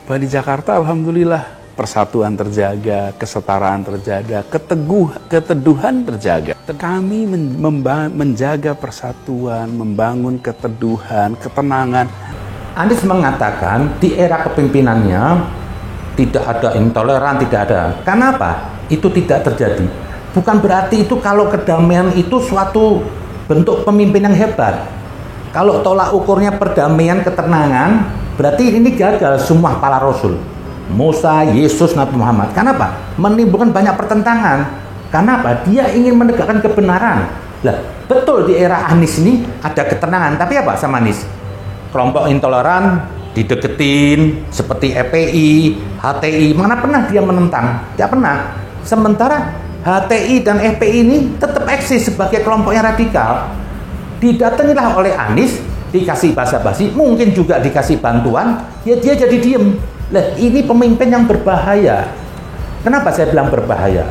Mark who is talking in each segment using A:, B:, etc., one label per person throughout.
A: Bahwa di Jakarta alhamdulillah persatuan terjaga, kesetaraan terjaga, keteduhan terjaga. Kami menjaga persatuan, membangun keteduhan, ketenangan.
B: Anies mengatakan di era kepemimpinannya tidak ada intoleran, tidak ada. Kenapa? Itu tidak terjadi. Bukan berarti itu kalau kedamaian itu suatu bentuk pemimpin yang hebat. Kalau tolak ukurnya perdamaian, ketenangan, berarti ini gagal semua para rasul. Musa, Yesus, Nabi Muhammad. Kenapa? Menimbulkan banyak pertentangan. Kenapa? Dia ingin menegakkan kebenaran. Lah, betul di era Anies ini ada ketenangan, tapi apa sama Anies? Kelompok intoleran dideketin seperti EPI, HTI, mana pernah dia menentang? Tidak pernah. Sementara HTI dan EPI ini tetap eksis sebagai kelompok yang radikal. Didatangilah oleh Anies, dikasih basa-basi, mungkin juga dikasih bantuan, ya dia jadi diem. Lah, ini pemimpin yang berbahaya. Kenapa saya bilang berbahaya?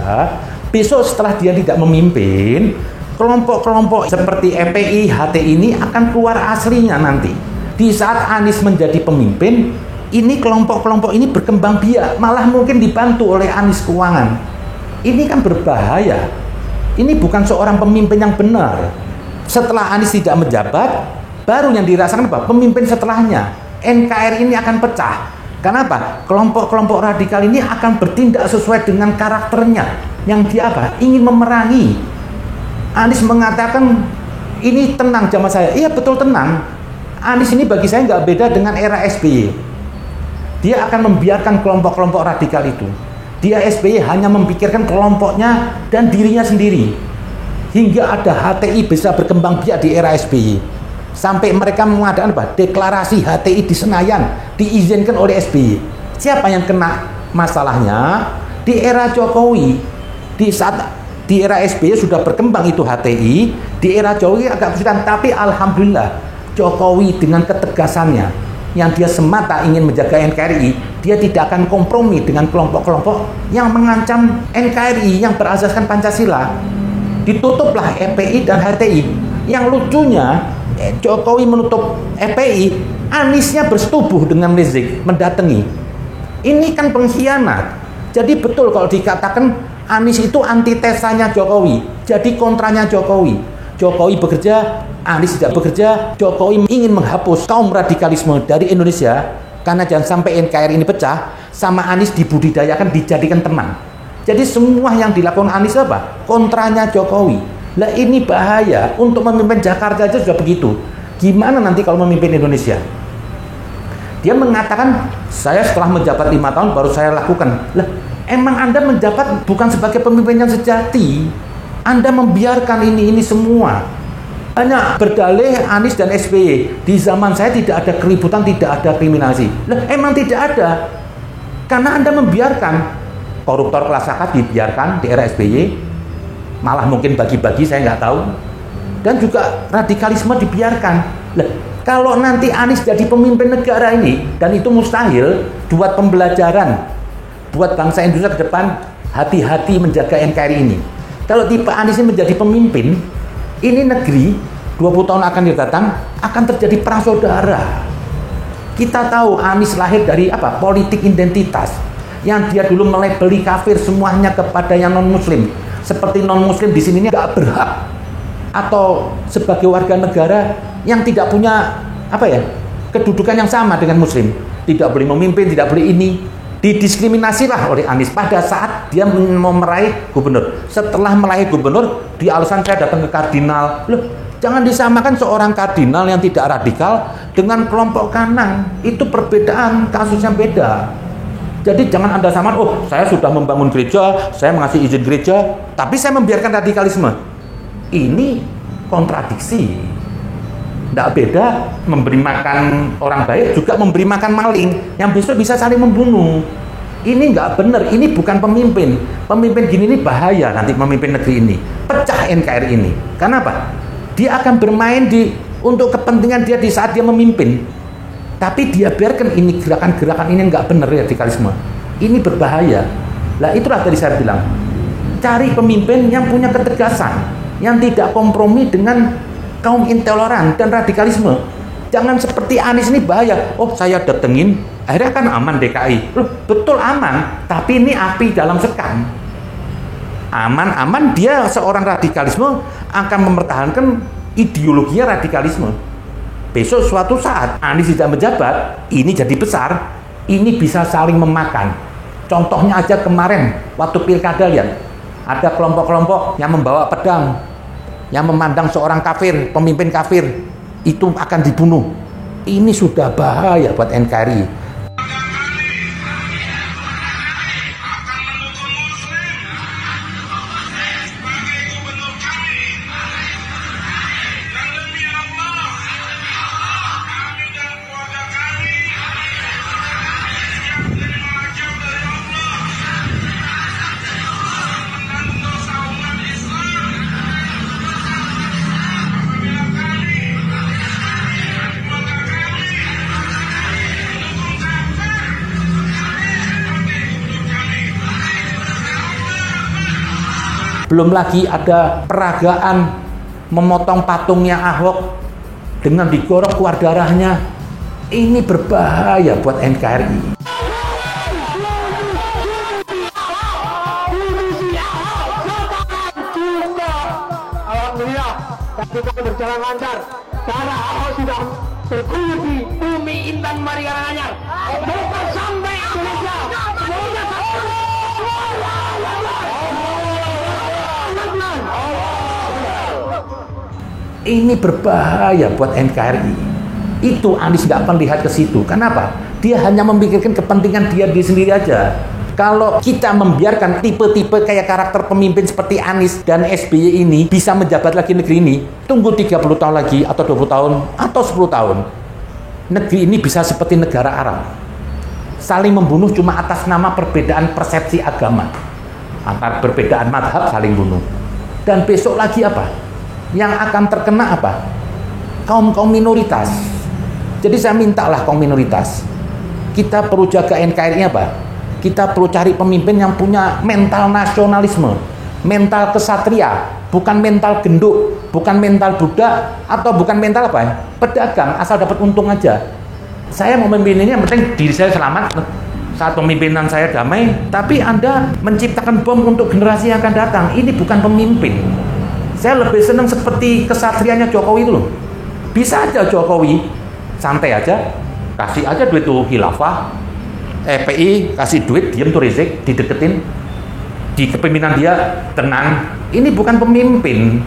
B: Besok setelah dia tidak memimpin, kelompok-kelompok seperti EPI, HTI ini akan keluar aslinya nanti. Di saat Anies menjadi pemimpin, ini kelompok-kelompok ini berkembang biak, malah mungkin dibantu oleh Anies keuangan. Ini kan berbahaya. Ini bukan seorang pemimpin yang benar. Setelah Anies tidak menjabat, baru yang dirasakan apa? Pemimpin setelahnya. NKRI ini akan pecah. Kenapa? Kelompok-kelompok radikal ini akan bertindak sesuai dengan karakternya. Yang dia apa? Ingin memerangi. Anies mengatakan, ini tenang zaman saya. Iya betul tenang. Anies ini bagi saya nggak beda dengan era SBY. Dia akan membiarkan kelompok-kelompok radikal itu. Dia SBY hanya memikirkan kelompoknya dan dirinya sendiri. Hingga ada HTI bisa berkembang biak di era SBY. Sampai mereka mengadakan apa? Deklarasi HTI di Senayan diizinkan oleh SBY. Siapa yang kena masalahnya? Di era Jokowi. Di saat di era SBY sudah berkembang itu HTI, di era Jokowi agak kesulitan, tapi alhamdulillah Jokowi dengan ketegasannya yang dia semata ingin menjaga NKRI, dia tidak akan kompromi dengan kelompok-kelompok yang mengancam NKRI yang berasaskan Pancasila. Ditutuplah EPI dan HTI. Yang lucunya, Jokowi menutup EPI, Aniesnya bersetubuh dengan Rizik mendatangi. Ini kan pengkhianat. Jadi betul kalau dikatakan Anies itu antitesanya Jokowi, jadi kontranya Jokowi. Jokowi bekerja, Anies tidak bekerja. Jokowi ingin menghapus kaum radikalisme dari Indonesia karena jangan sampai NKRI ini pecah, sama Anies dibudidayakan, dijadikan teman. Jadi semua yang dilakukan Anies apa? Kontranya Jokowi. Lah ini bahaya. Untuk memimpin Jakarta aja sudah begitu. Gimana nanti kalau memimpin Indonesia? Dia mengatakan, saya setelah menjabat 5 tahun baru saya lakukan. Lah, emang Anda menjabat bukan sebagai pemimpin yang sejati. Anda membiarkan ini semua. Hanya berdalih Anies dan SBY. Di zaman saya tidak ada keributan, tidak ada kriminalisasi. Lah, emang tidak ada. Karena Anda membiarkan. Koruptor kelas kakap dibiarkan di era SBY, malah mungkin bagi-bagi, saya nggak tahu. Dan juga radikalisme dibiarkan. Lah, kalau nanti Anies jadi pemimpin negara ini, dan itu mustahil, buat pembelajaran, buat bangsa Indonesia ke depan, hati-hati menjaga NKRI ini. Kalau tipe Anies ini menjadi pemimpin, ini negeri 20 tahun akan datang akan terjadi perang saudara. Kita tahu Anies lahir dari apa? Politik identitas. Yang dia dulu melabeli kafir semuanya kepada yang non-muslim, seperti non-muslim di sini nggak berhak, atau sebagai warga negara yang tidak punya apa ya, kedudukan yang sama dengan muslim, tidak boleh memimpin, tidak boleh ini, didiskriminasilah oleh Anies pada saat dia mau meraih gubernur. Setelah meraih gubernur, di alasan saya datang ke kardinal. Loh, jangan disamakan seorang kardinal yang tidak radikal dengan kelompok kanan, itu perbedaan, kasusnya beda. Jadi jangan Anda samakan, oh saya sudah membangun gereja, saya mengasih izin gereja, tapi saya membiarkan radikalisme. Ini kontradiksi. Tidak beda memberi makan orang baik, juga memberi makan maling, yang besok bisa saling membunuh. Ini nggak benar, ini bukan pemimpin. Pemimpin gini ini bahaya nanti memimpin negeri ini. Pecah NKRI ini. Kenapa? Dia akan bermain untuk kepentingan dia di saat dia memimpin. Tapi dia biarkan ini gerakan-gerakan ini nggak benar, radikalisme. Ini berbahaya. Lah itulah tadi saya bilang, cari pemimpin yang punya ketegasan, yang tidak kompromi dengan kaum intoleran dan radikalisme. Jangan seperti Anies ini bahaya. Oh, saya datengin, akhirnya kan aman DKI. Loh, betul aman, tapi ini api dalam sekam. Aman-aman dia seorang radikalisme akan mempertahankan ideologinya radikalisme. Besok suatu saat Anies tidak menjabat, ini jadi besar, ini bisa saling memakan. Contohnya aja kemarin waktu pilkada lihat, ada kelompok-kelompok yang membawa pedang, yang memandang seorang kafir, pemimpin kafir, itu akan dibunuh. Ini sudah bahaya buat NKRI. Belum lagi ada peragaan memotong patungnya Ahok dengan digorok keluar darahnya. Ini berbahaya buat NKRI.
C: Alhamdulillah, kita berjalan lancar karena Ahok sudah berkumpul di bumi Intan Maria Karanganyar. Semoga sampai Indonesia. Semoga sampai.
B: Ini berbahaya buat NKRI. Itu Anies nggak melihat ke situ. Kenapa? Dia hanya memikirkan kepentingan dia sendiri aja. Kalau kita membiarkan tipe-tipe kayak karakter pemimpin seperti Anies dan SBY ini bisa menjabat lagi negeri ini, tunggu 30 tahun lagi atau 20 tahun atau 10 tahun, negeri ini bisa seperti negara Arab. Saling membunuh cuma atas nama perbedaan persepsi agama. Antar perbedaan madhab saling bunuh. Dan besok lagi apa? Yang akan terkena apa? Kaum minoritas. Jadi saya mintalah kaum minoritas, kita perlu jaga NKRI apa? Kita perlu cari pemimpin yang punya mental nasionalisme, mental kesatria, bukan mental genduk, bukan mental budak, atau bukan mental apa ya? Pedagang, asal dapat untung aja. Saya mau memimpin ini yang penting diri saya selamat, saat pemimpinan saya damai, tapi Anda menciptakan bom untuk generasi yang akan datang. Ini bukan pemimpin. Saya lebih senang seperti kesatrianya Jokowi itu loh. Bisa aja Jokowi santai aja, kasih aja duit tuh khilafah, PI kasih duit, diem tuh Rizik, dideketin, di kepemimpinan dia tenang. Ini bukan pemimpin.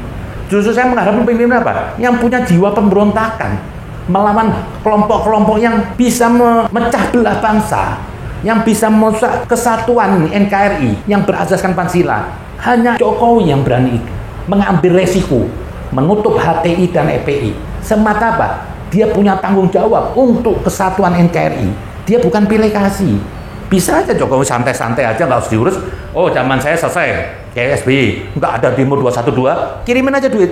B: Justru saya mengharapkan pemimpin apa? Yang punya jiwa pemberontakan, melawan kelompok-kelompok yang bisa memecah belah bangsa, yang bisa merusak kesatuan NKRI yang berasaskan Pancasila. Hanya Jokowi yang berani mengambil resiko, menutup HTI dan EPI. Semata apa? Dia punya tanggung jawab untuk kesatuan NKRI. Dia bukan pilih kasih. Bisa aja Jokowi santai-santai aja, nggak usah diurus. Oh, zaman saya selesai, kayak SBY, nggak ada demo 212, kirimin aja duit.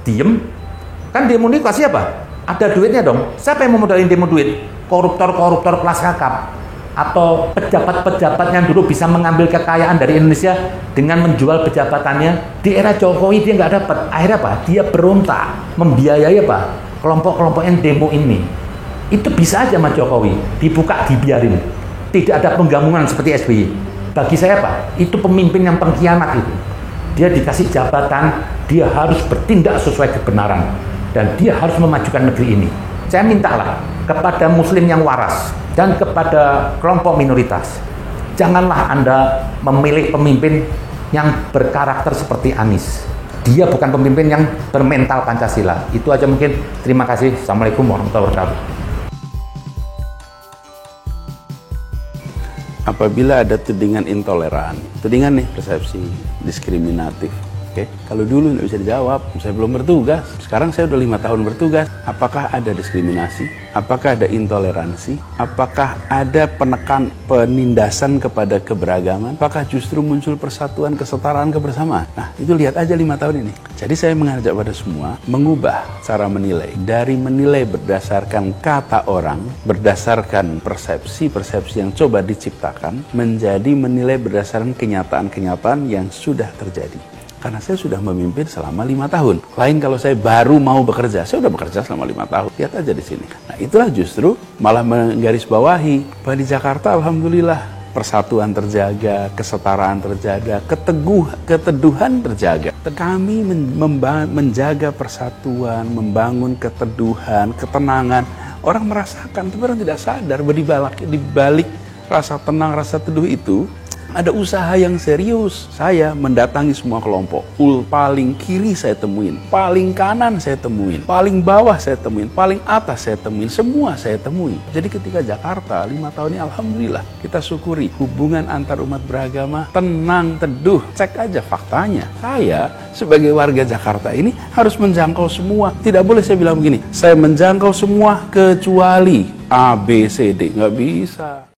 B: Diem. Kan demo ini kasih apa? Ada duitnya dong. Siapa yang mau modalin demo duit? Koruptor-koruptor kelas kakap. Atau pejabat-pejabat yang dulu bisa mengambil kekayaan dari Indonesia dengan menjual pejabatannya. Di era Jokowi dia nggak dapat. Akhirnya apa? Dia berontak, membiayai apa? Kelompok-kelompok yang demo ini. Itu bisa aja sama Jokowi, dibuka, dibiarin. Tidak ada penggabungan seperti SBY. Bagi saya apa? Itu pemimpin yang pengkhianat itu. Dia dikasih jabatan, dia harus bertindak sesuai kebenaran. Dan dia harus memajukan negeri ini. Saya mintalah kepada muslim yang waras dan kepada kelompok minoritas, janganlah Anda memilih pemimpin yang berkarakter seperti Anies. Dia bukan pemimpin yang bermental Pancasila. Itu aja mungkin. Terima kasih. Assalamualaikum warahmatullahi wabarakatuh.
A: Apabila ada tudingan intoleran, tudingan nih persepsi diskriminatif. Oke, kalau dulu nggak bisa dijawab, saya belum bertugas. Sekarang saya udah 5 tahun bertugas. Apakah ada diskriminasi? Apakah ada intoleransi? Apakah ada penindasan kepada keberagaman? Apakah justru muncul persatuan, kesetaraan, kebersamaan? Nah, itu lihat aja 5 tahun ini. Jadi saya mengajak pada semua mengubah cara menilai. Dari menilai berdasarkan kata orang, berdasarkan persepsi yang coba diciptakan, menjadi menilai berdasarkan kenyataan-kenyataan yang sudah terjadi. Karena saya sudah memimpin selama 5 tahun. Lain kalau saya baru mau bekerja, saya sudah bekerja selama 5 tahun. Lihat aja di sini. Nah, itulah justru malah menggarisbawahi bahwa di Jakarta alhamdulillah persatuan terjaga, kesetaraan terjaga, keteduhan terjaga. Kami menjaga persatuan, membangun keteduhan, ketenangan. Orang merasakan, tapi orang tidak sadar bahwa di balik rasa tenang, rasa teduh itu ada usaha yang serius. Saya mendatangi semua kelompok. Paling kiri saya temuin, paling kanan saya temuin, paling bawah saya temuin, paling atas saya temuin, semua saya temuin. Jadi ketika Jakarta 5 tahun ini alhamdulillah kita syukuri hubungan antar umat beragama tenang, teduh. Cek aja faktanya. Saya sebagai warga Jakarta ini harus menjangkau semua. Tidak boleh saya bilang begini, saya menjangkau semua kecuali A, B, C, D. Nggak bisa.